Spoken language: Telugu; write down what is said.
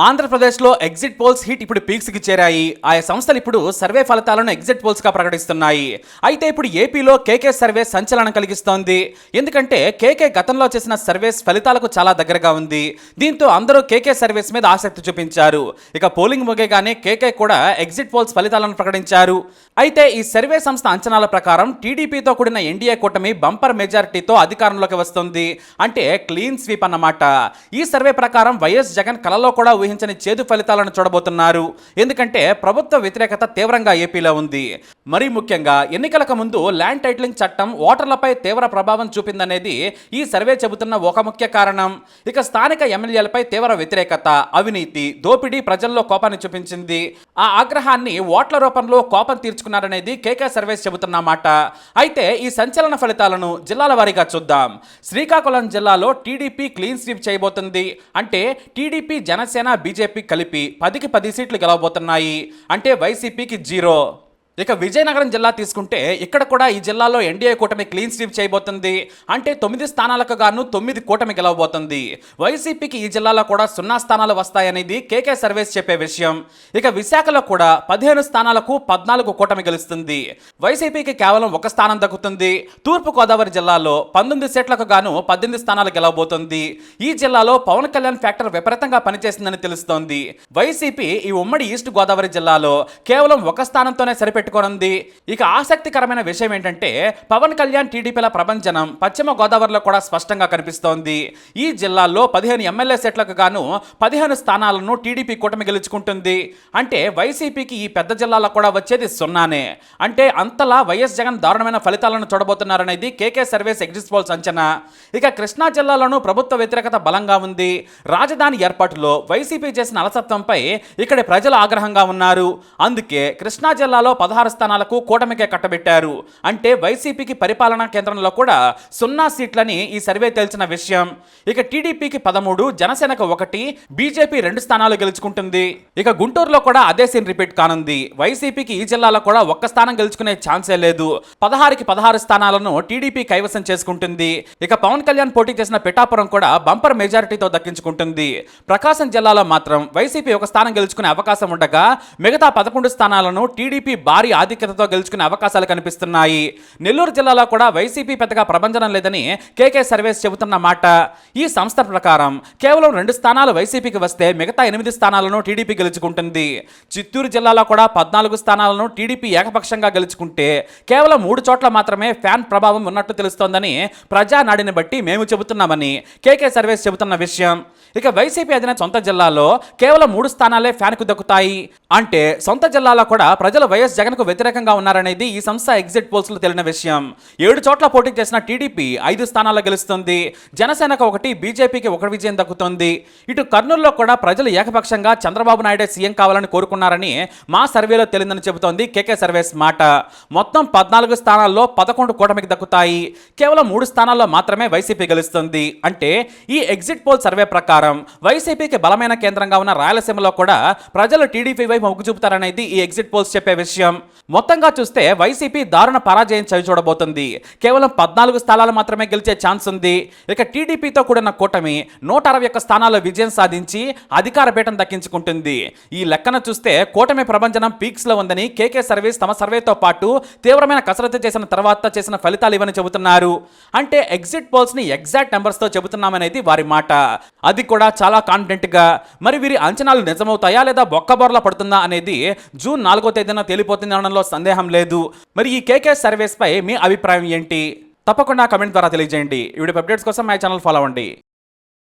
ఆంధ్రప్రదేశ్లో ఎగ్జిట్ పోల్స్ హిట్ ఇప్పుడు పీక్స్కి చేరాయి. ఆయా సంస్థలు ఇప్పుడు సర్వే ఫలితాలను ఎగ్జిట్ పోల్స్గా ప్రకటిస్తున్నాయి. అయితే ఇప్పుడు ఏపీలో కేకే సర్వే సంచలనం కలిగిస్తోంది. ఎందుకంటే కేకే గతంలో చేసిన సర్వేస్ ఫలితాలకు చాలా దగ్గరగా ఉంది. దీంతో అందరూ కేకే సర్వేస్ మీద ఆసక్తి చూపించారు. ఇక పోలింగ్ ముగియగానే కేకే కూడా ఎగ్జిట్ పోల్స్ ఫలితాలను ప్రకటించారు. అయితే ఈ సర్వే సంస్థ అంచనాల ప్రకారం టీడీపీతో కూడిన ఎన్డీఏ కూటమి బంపర్ మెజారిటీతో అధికారంలోకి వస్తుంది. అంటే క్లీన్ స్వీప్ అన్నమాట. ఈ సర్వే ప్రకారం వైఎస్ జగన్ కలలో కూడా ఊహించని చేదు ఫలితాలను చూడబోతున్నారు. ఎందుకంటే ప్రభుత్వ వ్యతిరేకత తీవ్రంగా ఏపీలో ఉంది. మరీ ముఖ్యంగా ఎన్నికలకు ముందు ల్యాండ్ టైటిలింగ్ చట్టం ఓటర్లపై తీవ్ర ప్రభావం చూపిందనేది ఈ సర్వే చెబుతున్న ఒక ముఖ్య కారణం. ఇక స్థానిక ఎమ్మెల్యేలపై తీవ్ర వ్యతిరేకత, అవినీతి, దోపిడీ ప్రజల్లో కోపాన్ని చూపించింది. ఆ ఆగ్రహాన్ని ఓట్ల రూపంలో కోపం తీర్చుకున్నారనేది కేకే సర్వేస్ చెబుతున్నమాట. అయితే ఈ సంచలన ఫలితాలను జిల్లాల వారీగా చూద్దాం. శ్రీకాకుళం జిల్లాలో టీడీపీ క్లీన్ స్వీప్ చేయబోతుంది. అంటే టీడీపీ, జనసేన, బీజేపీ కలిపి 10కి 10 సీట్లు గెలవబోతున్నాయి. అంటే వైసీపీకి 0. ఇక విజయనగరం జిల్లా తీసుకుంటే ఇక్కడ కూడా ఈ జిల్లాలో ఎన్డీఏ కూటమి క్లీన్ స్వీప్ చేయబోతుంది. అంటే 9 స్థానాలకు గాను 9 కూటమి గెలవబోతుంది. వైసీపీకి ఈ జిల్లాలో కూడా 0 స్థానాలు వస్తాయనేది కేకే సర్వేస్ చెప్పే విషయం. ఇక విశాఖలో కూడా 15 స్థానాలకు 14 కూటమి గెలుస్తుంది. వైసీపీకి కేవలం 1 స్థానం దక్కుతుంది. తూర్పు గోదావరి జిల్లాలో 19 సీట్లకు గాను 18 స్థానాలు గెలవబోతుంది. ఈ జిల్లాలో పవన్ కళ్యాణ్ ఫ్యాక్టర్ విపరీతంగా పనిచేసిందని తెలుస్తోంది. వైసీపీ ఈ ఉమ్మడి ఈస్ట్ గోదావరి జిల్లాలో కేవలం 1 స్థానంతోనే సరిపెట్టుకుంది. ఇక ఆసక్తికరమైన విషయం ఏంటంటే పవన్ కళ్యాణ్ టీడీపీల ప్రభంజనం పశ్చిమ గోదావరిలో కూడా స్పష్టంగా కనిపిస్తోంది. ఈ జిల్లాల్లో 15 ఎమ్మెల్యే సీట్లకు గాను 15 స్థానాలను టీడీపీ కూటమి గెలుచుకుంటుంది. అంటే వైసీపీకి ఈ పెద్ద జిల్లాలో కూడా వచ్చేది 0నే. అంటే అంతలా వైఎస్ జగన్ దారుణమైన ఫలితాలను చూడబోతున్నారనేది కేకే సర్వేస్ ఎగ్జిట్ పోల్స్ అంచనా. ఇక కృష్ణా జిల్లాలోనూ ప్రభుత్వ వ్యతిరేకత బలంగా ఉంది. రాజధాని ఏర్పాటులో వైసీపీ చేసిన అలసత్వంపై ఇక్కడి ప్రజలు ఆగ్రహంగా ఉన్నారు. అందుకే కృష్ణా జిల్లాలో 16 స్థానాలకు కూటమికే కట్టబెట్టారు. అంటే వైసీపీకి పరిపాలనా కేంద్రంలో కూడా 0 సీట్లని ఈ సర్వే తేల్చిన విషయం. ఇక టీడీపీకి 13, జనసేనకు 1, బీజేపీ 2 స్థానాలు గెలుచుకుంటుంది. ఇక గుంటూరులో కూడా అదే సీన్ రిపీట్ కానుంది. వైసీపీకి ఈ జిల్లాలో కూడా 1 స్థానం గెలుచుకునే ఛాన్సే లేదు. 16కి 16 స్థానాలను టీడీపీ కైవసం చేసుకుంటుంది. ఇక పవన్ కళ్యాణ్ పోటీ చేసిన పిఠాపురం కూడా బంపర్ మెజారిటీతో దక్కించుకుంటుంది. ప్రకాశం జిల్లాలో మాత్రం వైసీపీ 1 స్థానం గెలుచుకునే అవకాశం ఉండగా మిగతా 11 స్థానాలను టీడీపీ భారీ ఆధిక్యతతో గెలుచుకునే అవకాశాలు కనిపిస్తున్నాయి. నెల్లూరు జిల్లాలో కూడా వైసీపీ పెద్దగా ప్రభంజనం లేదని కేకే సర్వేస్ చెబుతున్న మాట. ఈ సంస్థ ప్రకారం కేవలం 2 స్థానాలు వైసీపీకి వస్తే మిగతా 8 స్థానాలను టీడీపీ గెలుచుకుంటుంది. చిత్తూరు జిల్లాలో కూడా 14 స్థానాలను టీడీపీ ఏకపక్షంగా గెలుచుకుంటే కేవలం 3 చోట్ల మాత్రమే ఫ్యాన్ ప్రభావం ఉన్నట్టు తెలుస్తోందని ప్రజానాడిని బట్టి మేము చెబుతున్నామని కేకే సర్వేస్ చెబుతున్న విషయం. ఇక వైసీపీ అధినేత సొంత జిల్లాలో కేవలం 3 స్థానాలే ఫ్యాన్కు దక్కుతాయి. అంటే సొంత జిల్లాలో కూడా ప్రజలు వైఎస్ జగన్ కు వ్యతిరేకంగా ఉన్నారనేది ఈ సంస్థ ఎగ్జిట్ పోల్స్ లో తెలియని విషయం. 7 చోట్ల పోటీ చేసిన టీడీపీ 5 స్థానాల్లో గెలుస్తుంది. జనసేనకు 1, బీజేపీకి 1 విజయం దక్కుతుంది. ఇటు కర్నూలులో కూడా ప్రజలు ఏకపక్షంగా చంద్రబాబు నాయుడే సీఎం కావాలని కోరుకున్నారని మా సర్వేలో తెలిందని చెబుతోంది కేకే సర్వేస్ మాట. మొత్తం 14 స్థానాల్లో 11 కూటమికి దక్కుతాయి. కేవలం 3 స్థానాల్లో మాత్రమే వైసీపీ గెలుస్తుంది. అంటే ఈ ఎగ్జిట్ పోల్ సర్వే ప్రకారం వైసీపీకి బలమైన కేంద్రంగా ఉన్న రాయలసీమలో కూడా ప్రజలు టీడీపీ వైపు మొగ్గు చూపుతారనేది ఈ ఎగ్జిట్ పోల్స్ చెప్పే విషయం. మొత్తంగా చూస్తే వైసీపీ దారుణ పరాజయం చవి చూడబోతుంది. కేవలం 14 స్థానాలు మాత్రమే గెలిచే ఛాన్స్ ఉంది. ఇక టీడీపీతో కూడిన కూటమి 161 స్థానాల్లో విజయం సాధించి అధికార పీఠం దక్కించుకుంటుంది. ఈ లెక్కన చూస్తే కూటమి ప్రభంజనం పీక్స్ లో ఉందని కేకే సర్వీస్ తమ సర్వేతో పాటు తీవ్రమైన కసరత్తు చేసిన తర్వాత చేసిన ఫలితాలు ఇవని చెబుతున్నారు. అంటే ఎగ్జిట్ పోల్స్ ని ఎగ్జాక్ట్ నెంబర్స్ తో చెబుతున్నామనేది వారి మాట. అది కూడా చాలా కాన్ఫిడెంట్ గా. మరి వీరి అంచనాలు నిజమవుతాయా లేదా బొక్కబోర్లా పడుతుందా అనేది జూన్ 4వ తేదీన తేలిపోతుంది అనడంలో సందేహం లేదు. మరి ఈ కేకే సర్వేస్ పై మీ అభిప్రాయం ఏంటి? తప్పకుండా కామెంట్ ద్వారా తెలియజేయండి. ఈ వీడియో అప్డేట్స్ కోసం మా ఛానల్ ఫాలో అవ్వండి.